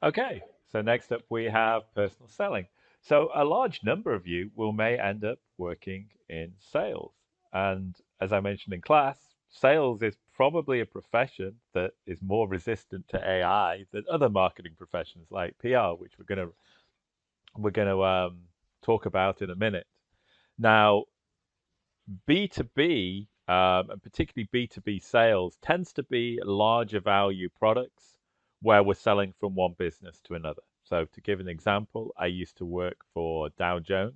Okay, so next up we have personal selling. So a large number of you will may end up working in sales. And as I mentioned in class, sales is probably a profession that is more resistant to AI than other marketing professions like PR, which we're gonna talk about in a minute. Now, B2B, and particularly B2B sales, tends to be larger value products where we're selling from one business to another. So, to give an example, I used to work for Dow Jones,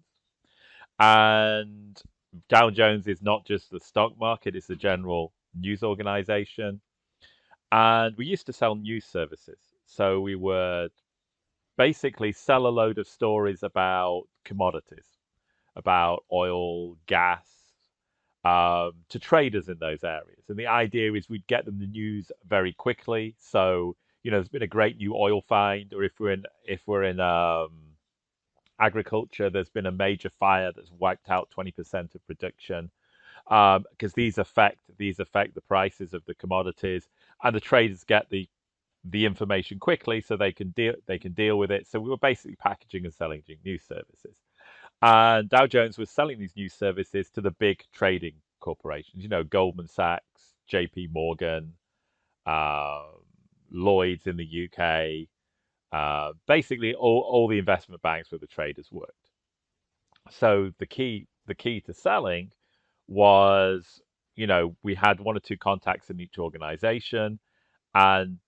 and Dow Jones is not just the stock market, it's a general news organization. And we used to sell news services. So, we would basically sell a load of stories about commodities, about oil, gas, to traders in those areas. And the idea is we'd get them the news very quickly. So, there's been a great new oil find, or if we're in agriculture, there's been a major fire that's wiped out 20% of production. Because these affect the prices of the commodities, and the traders get the information quickly, so they can deal with it. So we were basically packaging and selling news services. And Dow Jones was selling these news services to the big trading corporations, Goldman Sachs, JP Morgan, uh, Lloyd's in the UK, basically all the investment banks where the traders worked. So the key to selling was, we had one or two contacts in each organization, and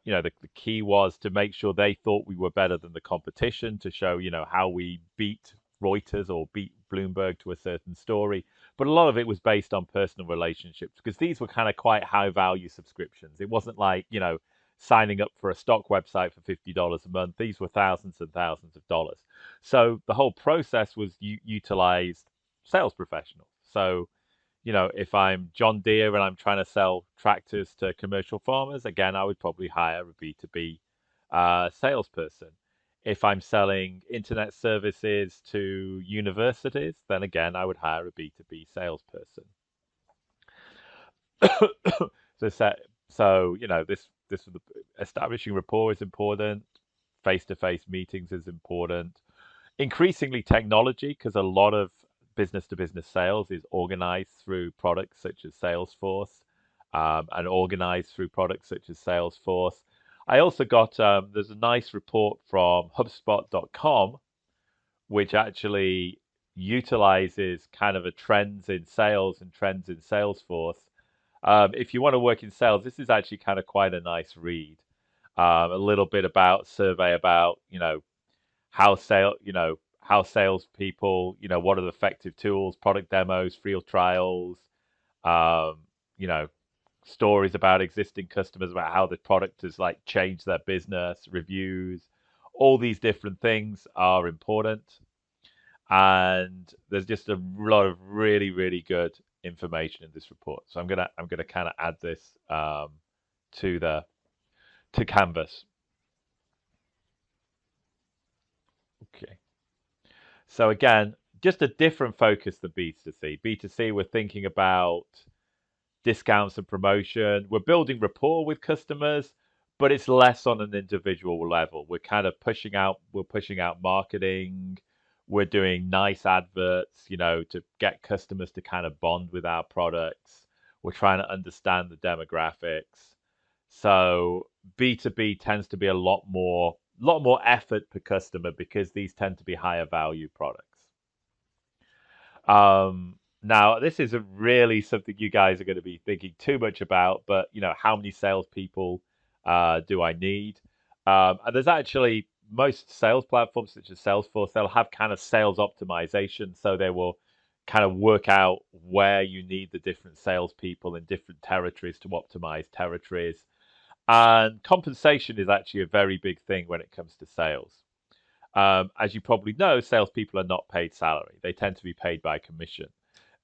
the key was to make sure they thought we were better than the competition, to show, how we beat Reuters or beat Bloomberg to a certain story. But a lot of it was based on personal relationships, because these were kind of quite high value subscriptions. It wasn't like, signing up for a stock website for $50 a month. These were thousands and thousands of dollars. So the whole process was utilized sales professionals. So, if I'm John Deere and I'm trying to sell tractors to commercial farmers, again, I would probably hire a B2B salesperson. If I'm selling internet services to universities, then again, I would hire a B2B salesperson. So, this establishing rapport is important. Face-to-face meetings is important. Increasingly technology, because a lot of business to business sales is organized through products such as Salesforce, and organized through products such as Salesforce. I also got, there's a nice report from HubSpot.com, which actually utilizes kind of a trends in sales and trends in Salesforce. If you want to work in sales, this is actually kind of quite a nice read. A little bit about survey about, how salespeople, what are the effective tools, product demos, field trials, um, you know, stories about existing customers about how the product has like changed their business, reviews, all these different things are important. And there's just a lot of really, really good information in this report. So I'm gonna kind of add this to the to Canvas. Okay. So again, just a different focus than B2C. B2C, we're thinking about discounts and promotion. We're building rapport with customers, but it's less on an individual level. We're pushing out marketing. We're doing nice adverts, to get customers to kind of bond with our products. We're trying to understand the demographics. So B2B tends to be a lot more effort per customer, because these tend to be higher value products. Now, this isn't really something you guys are going to be thinking too much about, but how many salespeople do I need? And there's actually most sales platforms such as Salesforce, they'll have kind of sales optimization, so they will kind of work out where you need the different salespeople in different territories to optimize territories. And compensation is actually a very big thing when it comes to sales. As you probably know, salespeople are not paid salary. They tend to be paid by commission.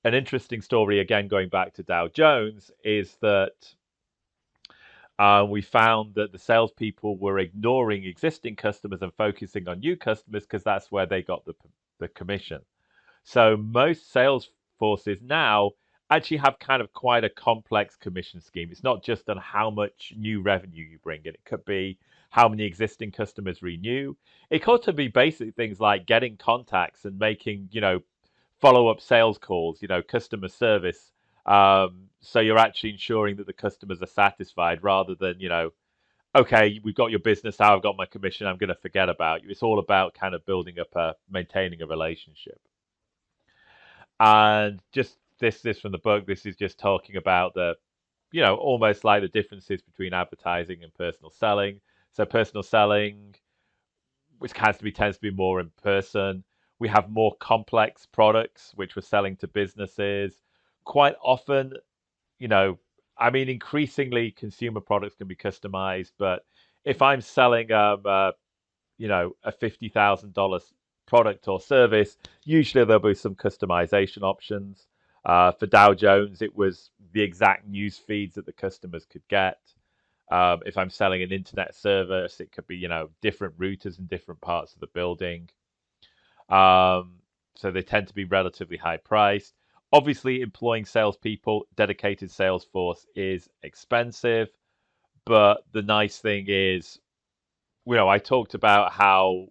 An interesting story, again, going back to Dow Jones, is that we found that the salespeople were ignoring existing customers and focusing on new customers, because that's where they got the commission. So most sales forces now actually have kind of quite a complex commission scheme. It's not just on how much new revenue you bring in. It could be how many existing customers renew. It could also be basic things like getting contacts and making, follow-up sales calls, customer service. So you're actually ensuring that the customers are satisfied rather than, okay, we've got your business now, I've got my commission, I'm going to forget about you. It's all about kind of building up maintaining a relationship. And just this from the book, this is just talking about almost like the differences between advertising and personal selling. So personal selling, which tends to be more in person. We have more complex products, which we're selling to businesses. Quite often, you know, increasingly consumer products can be customized, but if I'm selling a $50,000 product or service, usually there'll be some customization options. For Dow Jones, it was the exact news feeds that the customers could get. If I'm selling an internet service, it could be, different routers in different parts of the building. So they tend to be relatively high priced. Obviously, employing salespeople, dedicated sales force is expensive. But the nice thing is, I talked about how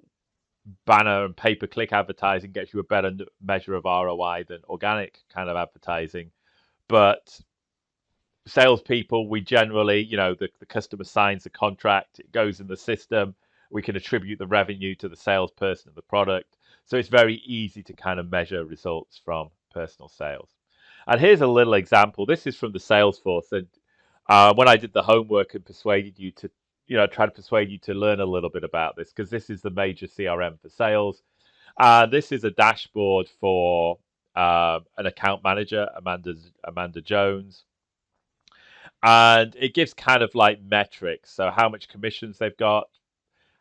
banner and pay-per-click advertising gets you a better measure of ROI than organic kind of advertising. But salespeople, we generally, the customer signs the contract, it goes in the system, we can attribute the revenue to the salesperson of the product. So it's very easy to kind of measure results from personal sales. And here's a little example. This is from the Salesforce. And when I did the homework and persuaded you to, try to persuade you to learn a little bit about this, because this is the major CRM for sales. This is a dashboard for an account manager, Amanda Jones. And it gives kind of like metrics. So how much commissions they've got,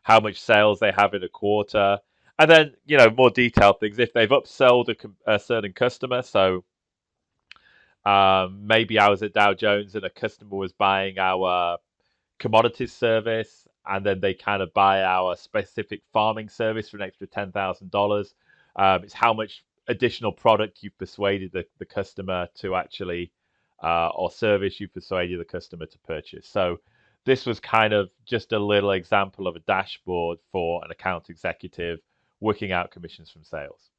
how much sales they have in a quarter, and then, more detailed things. If they've upsold a certain customer, so maybe I was at Dow Jones and a customer was buying our commodities service, and then they kind of buy our specific farming service for an extra $10,000. It's how much additional product you've persuaded the customer to actually, or service you've persuaded the customer to purchase. So this was kind of just a little example of a dashboard for an account executive working out commissions from sales.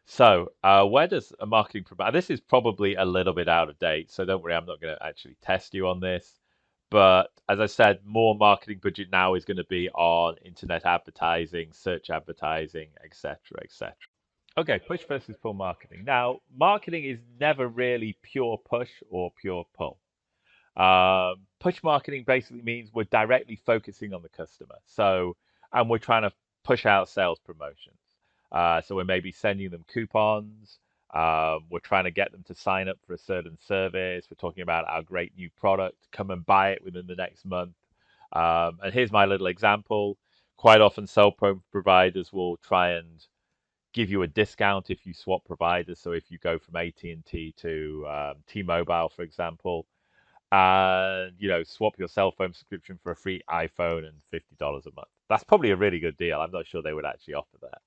So, where does a marketing provider? This is probably a little bit out of date, so don't worry, I'm not going to actually test you on this. But as I said, more marketing budget now is going to be on internet advertising, search advertising, etc., etc. Okay, push versus pull marketing. Now, marketing is never really pure push or pure pull. Push marketing basically means we're directly focusing on the customer. So, and we're trying to push out sales promotions. So we're maybe sending them coupons. We're trying to get them to sign up for a certain service. We're talking about our great new product. Come and buy it within the next month. And here's my little example. Quite often, providers will try and give you a discount if you swap providers. So if you go from AT&T to T-Mobile, for example, and swap your cell phone subscription for a free iPhone and $50 a month. That's probably a really good deal. I'm not sure they would actually offer that.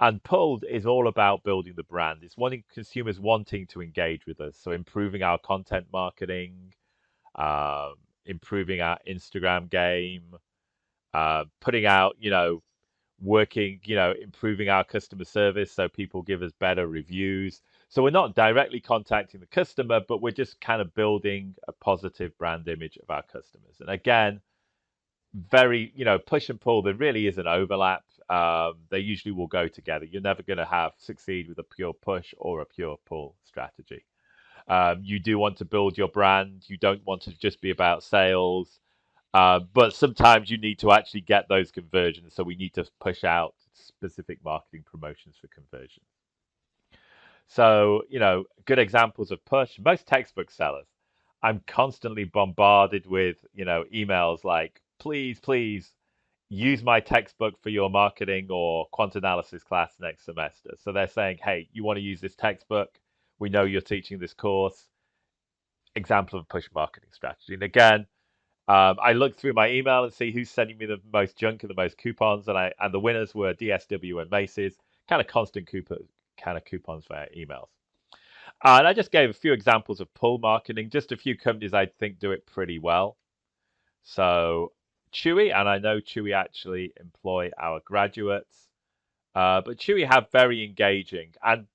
And pulled is all about building the brand. It's wanting consumers wanting to engage with us. So improving our content marketing, improving our Instagram game, putting out, working, improving our customer service so people give us better reviews. So we're not directly contacting the customer, but we're just kind of building a positive brand image of our customers. And again, very, push and pull, there really is an overlap. They usually will go together. You're never going to succeed with a pure push or a pure pull strategy. You do want to build your brand. You don't want to just be about sales. But sometimes you need to actually get those conversions. So we need to push out specific marketing promotions for conversion. So, good examples of push. Most textbook sellers, I'm constantly bombarded with, emails like, please use my textbook for your marketing or quant analysis class next semester. So they're saying, hey, you want to use this textbook? We know you're teaching this course. Example of push marketing strategy. And again, I look through my email and see who's sending me the most junk and the most coupons, and the winners were DSW and Macy's, kind of constant coupons via emails. And I just gave a few examples of pull marketing, just a few companies I think do it pretty well. So Chewy, and I know Chewy actually employ our graduates, but Chewy have very engaging. And,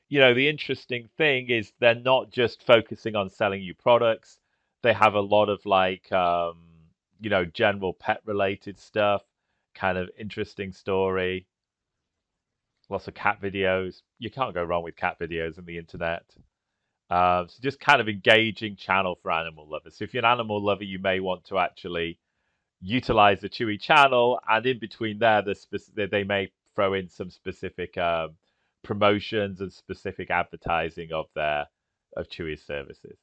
the interesting thing is they're not just focusing on selling you products. They have a lot of like, general pet related stuff, kind of interesting story, lots of cat videos. You can't go wrong with cat videos on the internet. So just kind of engaging channel for animal lovers. So if you're an animal lover, you may want to actually utilize the Chewy channel, and in between there, they may throw in some specific promotions and specific advertising of Chewy's services.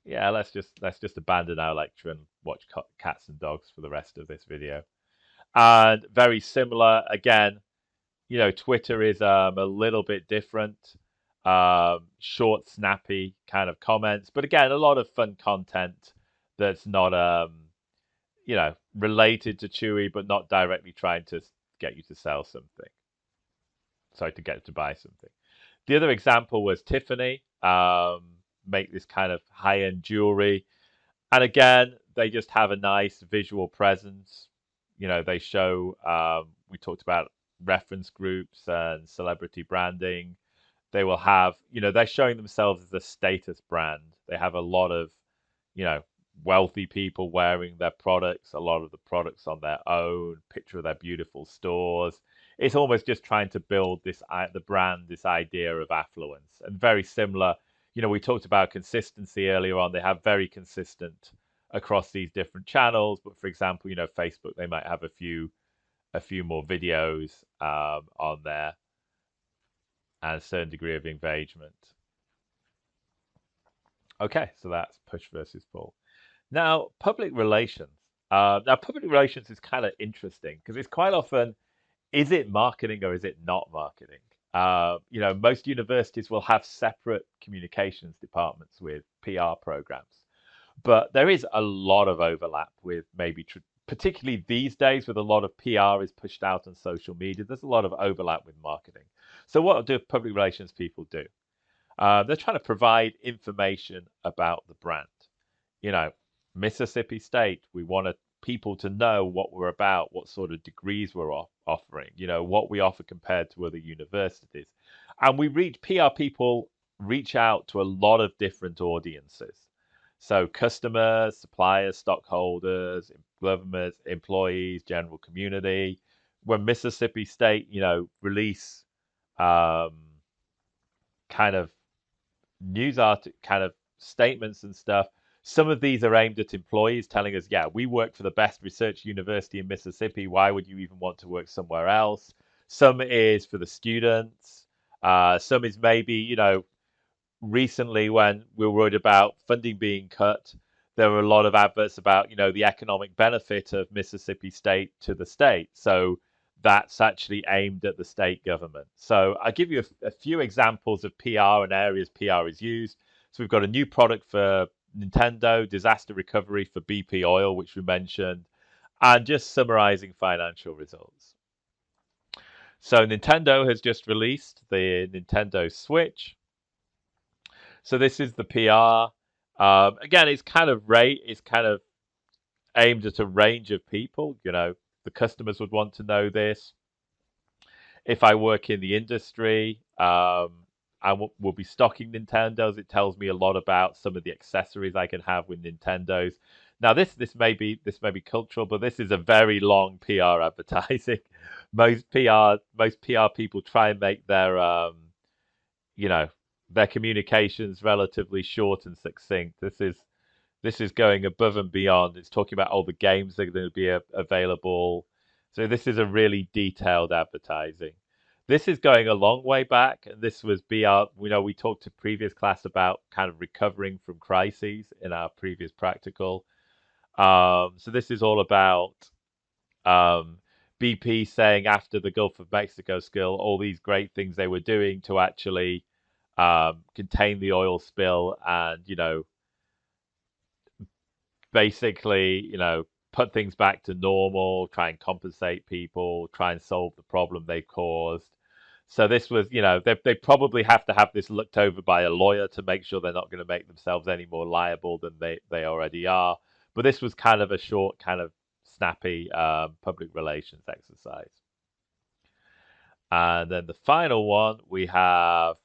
Yeah, let's just abandon our lecture and watch cats and dogs for the rest of this video. And very similar again, Twitter is a little bit different. Short, snappy kind of comments, but again, a lot of fun content that's not related to Chewy, but not directly trying to get you to sell something. Sorry, to get to buy something. The other example was Tiffany, make this kind of high-end jewelry. And again, they just have a nice visual presence. They show, we talked about reference groups and celebrity branding. They will have, they're showing themselves as a status brand. They have a lot of, you know, wealthy people wearing their products, a lot of the products on their own, picture of their beautiful stores. It's almost just trying to build the brand, this idea of affluence. And very similar, we talked about consistency earlier on. They have very consistent across these different channels. But for example, Facebook, they might have a few more videos on there and a certain degree of engagement. Okay, so that's push versus pull. Now, public relations. Now, public relations is kind of interesting because it's quite often, is it marketing or is it not marketing? Most universities will have separate communications departments with PR programs, but there is a lot of overlap with maybe, particularly these days, with a lot of PR is pushed out on social media. There's a lot of overlap with marketing. So what do public relations people do? They're trying to provide information about the brand. You know, Mississippi State, we want people to know what we're about, what sort of degrees we're offering, what we offer compared to other universities. And PR people reach out to a lot of different audiences. So customers, suppliers, stockholders, governments, employees, general community. When Mississippi State, release um, kind of kind of statements and stuff. Some of these are aimed at employees telling us, yeah, we work for the best research university in Mississippi. Why would you even want to work somewhere else? Some is for the students. Some is maybe, recently when we were worried about funding being cut, there were a lot of adverts about, the economic benefit of Mississippi State to the state. So that's actually aimed at the state government. So I'll give you a few examples of PR and areas PR is used. So we've got a new product for Nintendo, disaster recovery for BP Oil, which we mentioned, and just summarizing financial results. So Nintendo has just released the Nintendo Switch. So this is the PR. Again, it's kind of aimed at a range of people. The customers would want to know this. If I work in the industry, I will be stocking Nintendos. It tells me a lot about some of the accessories I can have with Nintendos. Now, this may be cultural, but this is a very long PR advertising. Most PR people try and make their communications relatively short and succinct. This is going above and beyond. It's talking about all the games that are going to be available. So this is a really detailed advertising. This is going a long way back, and this was BR. We talked to previous class about kind of recovering from crises in our previous practical. So this is all about BP saying after the Gulf of Mexico spill, all these great things they were doing to actually contain the oil spill and, basically, put things back to normal, try and compensate people, try and solve the problem they caused. So this was, they probably have to have this looked over by a lawyer to make sure they're not going to make themselves any more liable than they already are. But this was kind of a short, kind of snappy public relations exercise. And then the final one, we have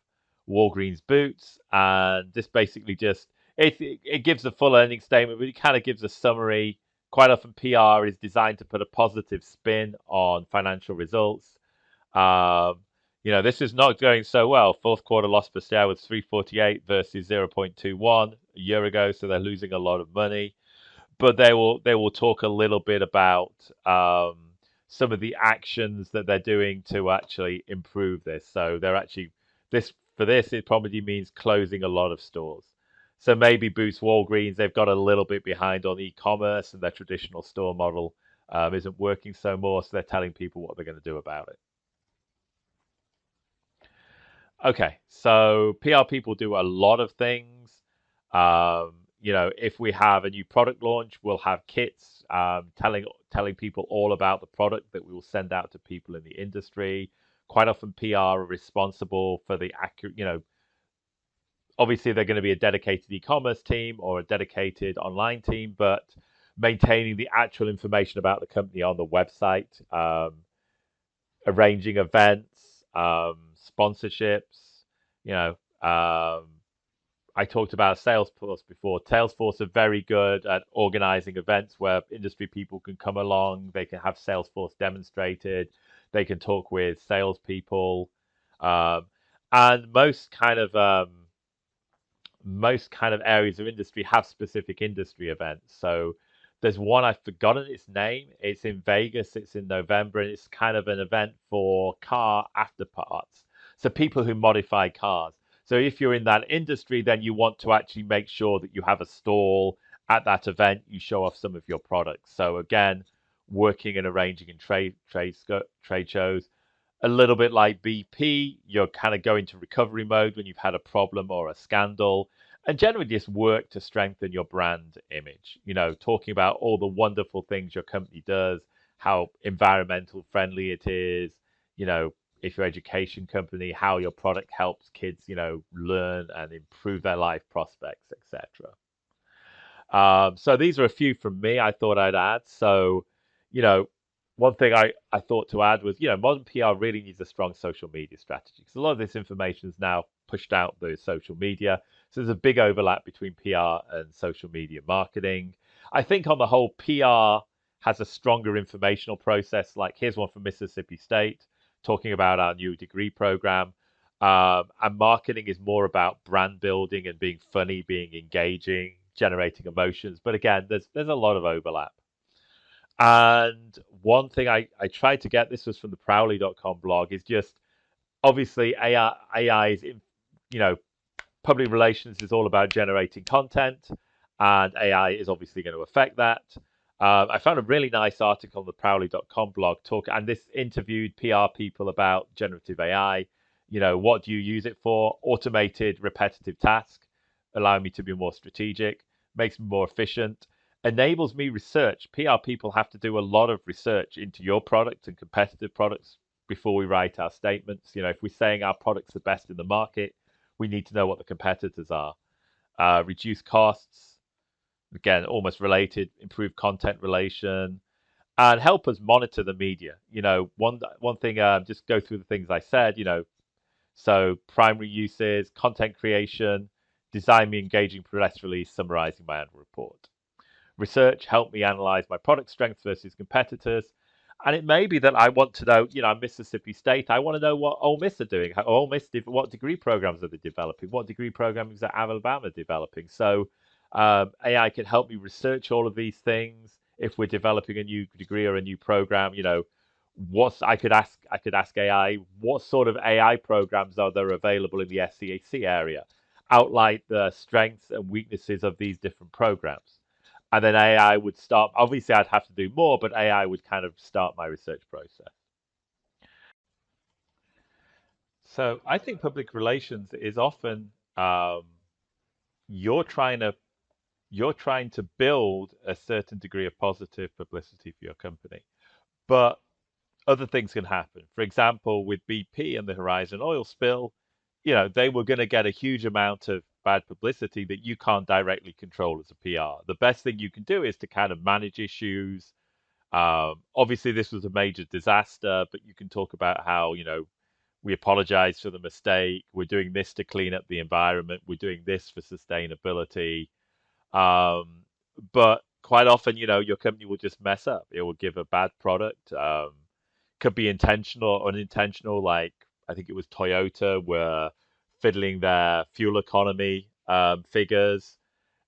Walgreens Boots. And this basically just, it gives a full earnings statement, but it kind of gives a summary. Quite often, PR is designed to put a positive spin on financial results. Um, this is not going so well. Fourth quarter loss per share was 348 versus 0.21 a year ago, so they're losing a lot of money. But they will talk a little bit about some of the actions that they're doing to actually improve this. So they're actually this it probably means closing a lot of stores. So maybe Boots Walgreens, they've got a little bit behind on e-commerce and their traditional store model isn't working so more. So they're telling people what they're going to do about it. Okay, so PR people do a lot of things. If we have a new product launch, we'll have kits telling people all about the product that we will send out to people in the industry. Quite often, PR are responsible for the accurate. Obviously, they're going to be a dedicated e-commerce team or a dedicated online team, but maintaining the actual information about the company on the website, arranging events, sponsorships. You know, I talked about Salesforce before. Salesforce are very good at organizing events where industry people can come along. They can have Salesforce demonstrated. They can talk with salespeople, and most kind of areas of industry have specific industry events. So there's one I've forgotten its name. It's in Vegas. It's in November, and it's kind of an event for car afterparts. So people who modify cars. So if you're in that industry, then you want to actually make sure that you have a stall at that event. You show off some of your products. So again, working and arranging in trade shows. A little bit like BP, you're kind of going to recovery mode when you've had a problem or a scandal, and generally just work to strengthen your brand image. Talking about all the wonderful things your company does, how environmental friendly it is, if your education company, how your product helps kids, learn and improve their life prospects, etc. So these are a few from me I thought I'd add. So, you know, one thing I thought to add was, modern PR really needs a strong social media strategy because a lot of this information is now pushed out through social media. So there's a big overlap between PR and social media marketing. I think on the whole, PR has a stronger informational process. Like here's one from Mississippi State talking about our new degree program. And marketing is more about brand building and being funny, being engaging, generating emotions. But again, there's a lot of overlap. And one thing I tried to get, this was from the Prowley.com blog, is just obviously AI is, you know, public relations is all about generating content, and AI is obviously going to affect that. I found a really nice article on the Prowley.com blog and this interviewed PR people about generative AI. What do you use it for? Automated repetitive task, allowing me to be more strategic, makes me more efficient, enables me research. PR people have to do a lot of research into your product and competitive products before we write our statements. If we're saying our product's the best in the market, we need to know what the competitors are. Reduce costs, again, almost related, improve content relation, and help us monitor the media. One thing, just go through the things I said, so primary uses, content creation, design me engaging press release summarizing my annual report. Research, help me analyze my product strengths versus competitors. And it may be that I want to know, Mississippi State, I want to know what Ole Miss are doing. What degree programs are they developing? What degree programs are Alabama developing? So AI can help me research all of these things. If we're developing a new degree or a new program, I could ask AI, what sort of AI programs are there available in the SCAC area? Outline the strengths and weaknesses of these different programs. And then AI would start. Obviously, I'd have to do more, but AI would kind of start my research process. So I think public relations is often you're trying to build a certain degree of positive publicity for your company, but other things can happen. For example, with BP and the Horizon oil spill, you know, they were going to get a huge amount of bad publicity that you can't directly control as a PR. The best thing you can do is to kind of manage issues. Obviously, this was a major disaster, but you can talk about how, you know, we apologize for the mistake. We're doing this to clean up the environment. We're doing this for sustainability. Um, but quite often, you know, your company will just mess up. It will give a bad product. Could be intentional or unintentional. Like I think it was Toyota were fiddling their fuel economy figures.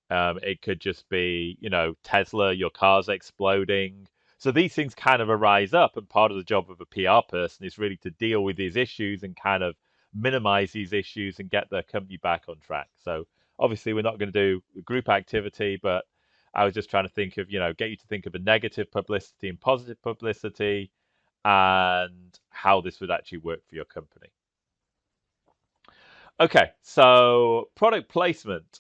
It could just be, you know, Tesla, your car's exploding. So these things kind of arise up, and part of the job of a PR person is really to deal with these issues and kind of minimize these issues and get their company back on track. So obviously, we're not going to do group activity, but I was just trying to think of, you know, get you to think of a negative publicity and positive publicity and how this would actually work for your company. Okay, so product placement.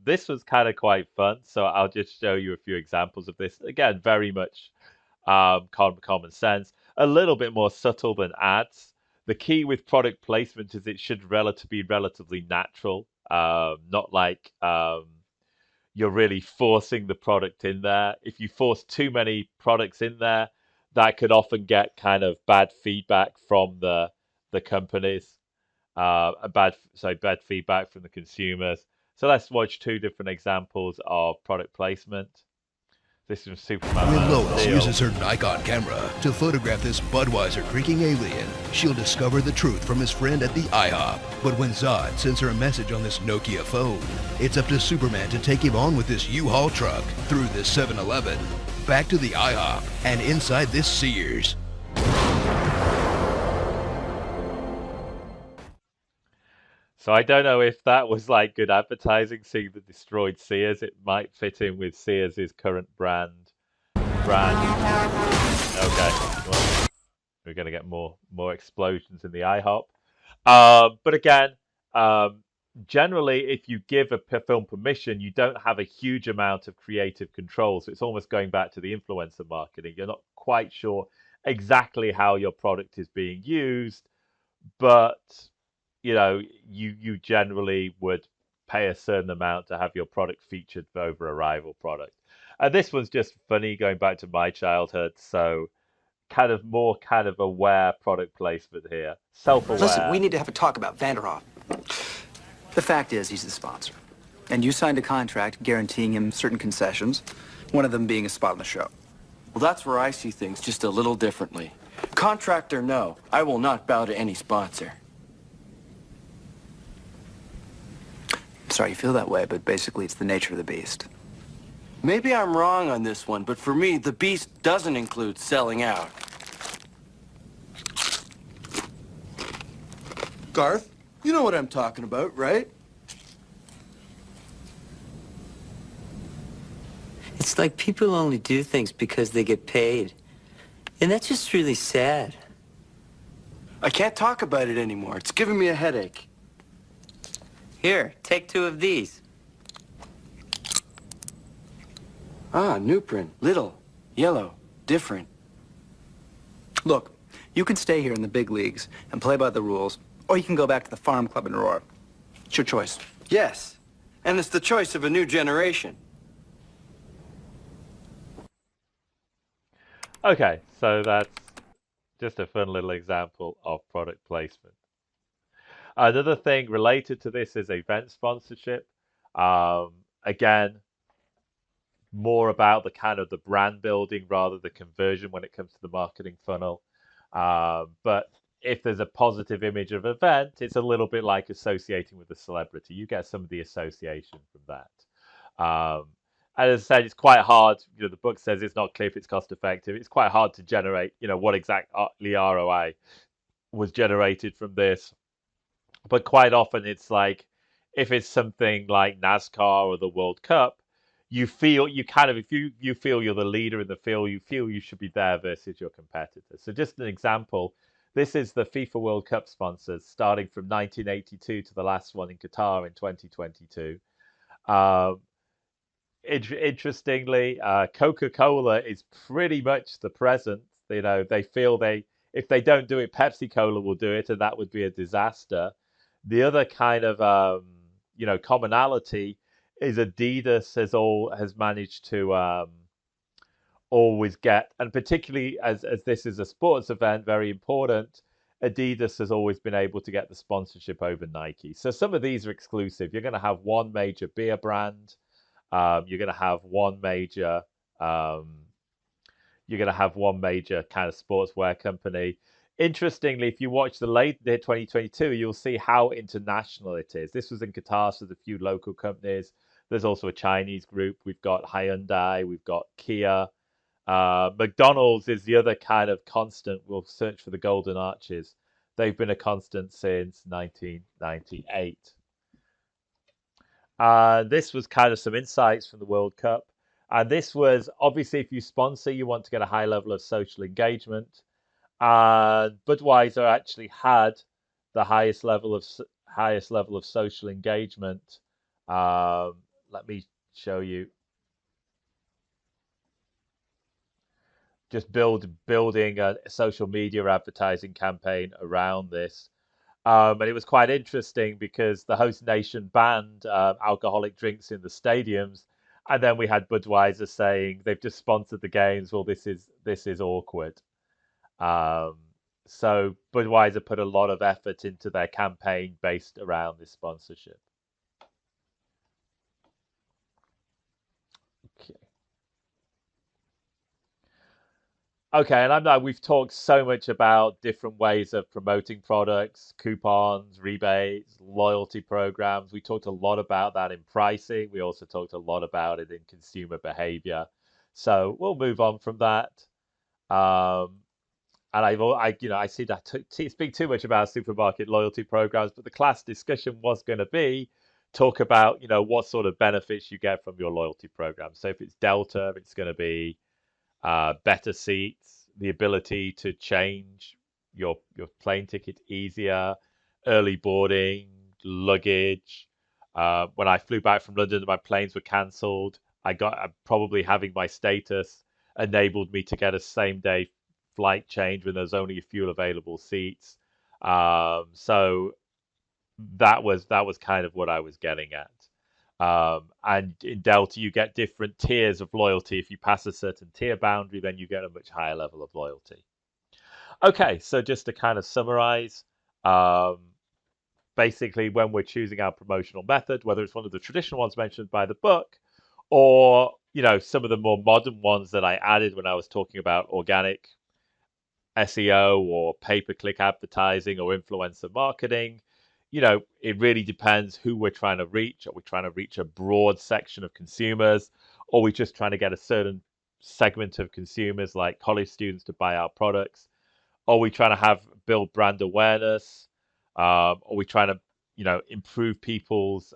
This was kind of quite fun, so I'll just show you a few examples of this. Again, very much common sense, a little bit more subtle than ads. The key with product placement is it should be relatively natural, not like you're really forcing the product in there. If you force too many products in there, that could often get kind of bad feedback from the companies, bad feedback from the consumers. So let's watch two different examples of product placement. This is Superman. When Lois uses her Nikon camera to photograph this Budweiser drinking alien, she'll discover the truth from his friend at the IHOP. But when Zod sends her a message on this Nokia phone, it's up to Superman to take him on with this U-Haul truck through this 7-Eleven, back to the IHOP, and inside this Sears. So I don't know if that was like good advertising, seeing the destroyed Sears. It might fit in with Sears' current brand. Okay, well, we're going to get more explosions in the IHOP. But again, generally, if you give a film permission, you don't have a huge amount of creative control. So it's almost going back to the influencer marketing. You're not quite sure exactly how your product is being used, but you know, you generally would pay a certain amount to have your product featured over a rival product. And this one's just funny, going back to my childhood. So kind of aware product placement here. Self-aware. Listen, we need to have a talk about Vanderhoff. The fact is, he's the sponsor. And you signed a contract guaranteeing him certain concessions, one of them being a spot on the show. Well, that's where I see things just a little differently. Contract or no, I will not bow to any sponsor. I'm sorry you feel that way, but basically it's the nature of the beast. Maybe I'm wrong on this one, but for me, the beast doesn't include selling out. Garth, you know what I'm talking about, right? It's like people only do things because they get paid. And that's just really sad. I can't talk about it anymore. It's giving me a headache. Here, take 2 of these. Ah, new print. Little, yellow, different. Look, you can stay here in the big leagues and play by the rules, or you can go back to the farm club in Aurora. It's your choice. Yes, and it's the choice of a new generation. Okay, so that's just a fun little example of product placement. Another thing related to this is event sponsorship. Again, more about the kind of the brand building rather than conversion when it comes to the marketing funnel. But if there's a positive image of an event, it's a little bit like associating with a celebrity. You get some of the association from that. And as I said, it's quite hard. You know, the book says it's not clear if it's cost effective. It's quite hard to generate, you know, what exactly ROI was generated from this. But quite often it's like, if it's something like NASCAR or the World Cup, you feel you kind of, if you feel you're the leader in the field, you feel you should be there versus your competitors. So just an example, this is the FIFA World Cup sponsors starting from 1982 to the last one in Qatar in 2022. Interestingly, Coca-Cola is pretty much the present. They feel if they don't do it, Pepsi Cola will do it, and that would be a disaster. The other kind of commonality is Adidas has managed to always get, and particularly as this is a sports event, very important. Adidas has always been able to get the sponsorship over Nike. So some of these are exclusive. You're going to have one major beer brand. You're going to have one major. You're going to have one major kind of sportswear company. Interestingly, if you watch the late 2022, you'll see how international it is. This was in Qatar, so there's a few local companies. There's also a Chinese group. We've got Hyundai. We've got Kia. McDonald's is the other kind of constant. We'll search for the Golden Arches. They've been a constant since 1998. This was kind of some insights from the World Cup. And this was obviously, if you sponsor, you want to get a high level of social engagement. And Budweiser actually had the highest level of social engagement. Let me show you. Just building a social media advertising campaign around this. And it was quite interesting because the host nation banned alcoholic drinks in the stadiums, and then we had Budweiser saying they've just sponsored the games. Well, this is awkward. So Budweiser put a lot of effort into their campaign based around this sponsorship. Okay, and we've talked so much about different ways of promoting products, coupons, rebates, loyalty programs. We talked a lot about that in pricing. We also talked a lot about it in consumer behavior. So we'll move on from that. And I see that speak too much about supermarket loyalty programs, but the class discussion was going to be talk about, what sort of benefits you get from your loyalty program. So if it's Delta, it's going to be better seats, the ability to change your plane ticket easier, early boarding, luggage. When I flew back from London, my planes were cancelled. Probably having my status enabled me to get a same day flight change when there's only a few available seats. So that was kind of what I was getting at. And in Delta, you get different tiers of loyalty. If you pass a certain tier boundary, then you get a much higher level of loyalty. Okay, so just to kind of summarize, basically, when we're choosing our promotional method, whether it's one of the traditional ones mentioned by the book, or some of the more modern ones that I added when I was talking about organic SEO or pay-per-click advertising or influencer marketing, it really depends who we're trying to reach. Are we trying to reach a broad section of consumers, or are we just trying to get a certain segment of consumers like college students to buy our products? Are we trying to build brand awareness? Are we trying to, improve people's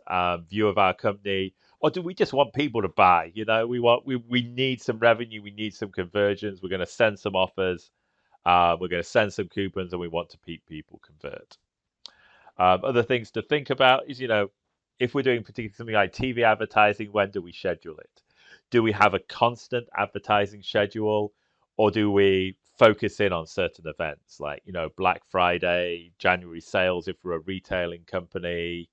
view of our company? Or do we just want people to buy? We need some revenue. We need some conversions. We're going to send some offers. We're going to send some coupons, and we want to people convert. Other things to think about is, if we're doing particularly something like TV advertising, when do we schedule it? Do we have a constant advertising schedule, or do we focus in on certain events like, Black Friday, January sales if we're a retailing company?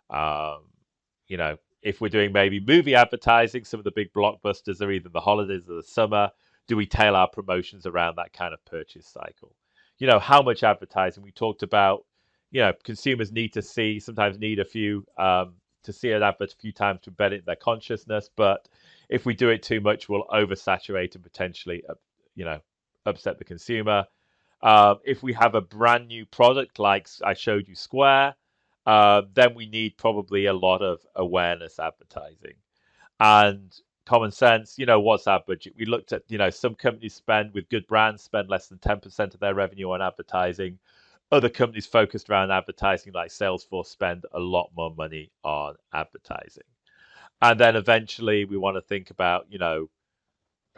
If we're doing maybe movie advertising, some of the big blockbusters are either the holidays or the summer. Do we tail our promotions around that kind of purchase cycle? How much advertising? We talked about, consumers sometimes need a few, to see an advert a few times to embed it in their consciousness. But if we do it too much, we'll oversaturate and potentially, upset the consumer. If we have a brand new product, like I showed you Square, then we need probably a lot of awareness advertising. And common sense, what's our budget? We looked at, some companies with good brands spend less than 10% of their revenue on advertising. Other companies focused around advertising like Salesforce spend a lot more money on advertising. And then eventually we want to think about,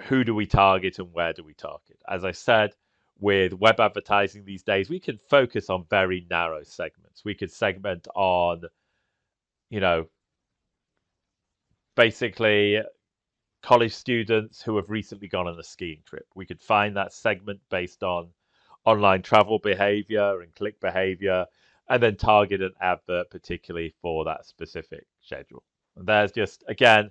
who do we target and where do we target? As I said, with web advertising these days, we can focus on very narrow segments. We could segment on, basically college students who have recently gone on a skiing trip. We could find that segment based on online travel behavior and click behavior, and then target an advert particularly for that specific schedule. And there's just, again,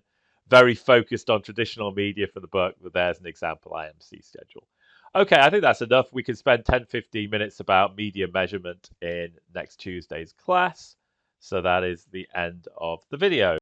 very focused on traditional media for the book, but there's an example IMC schedule. Okay, I think that's enough. We can spend 10-15 minutes about media measurement in next Tuesday's class. So that is the end of the video.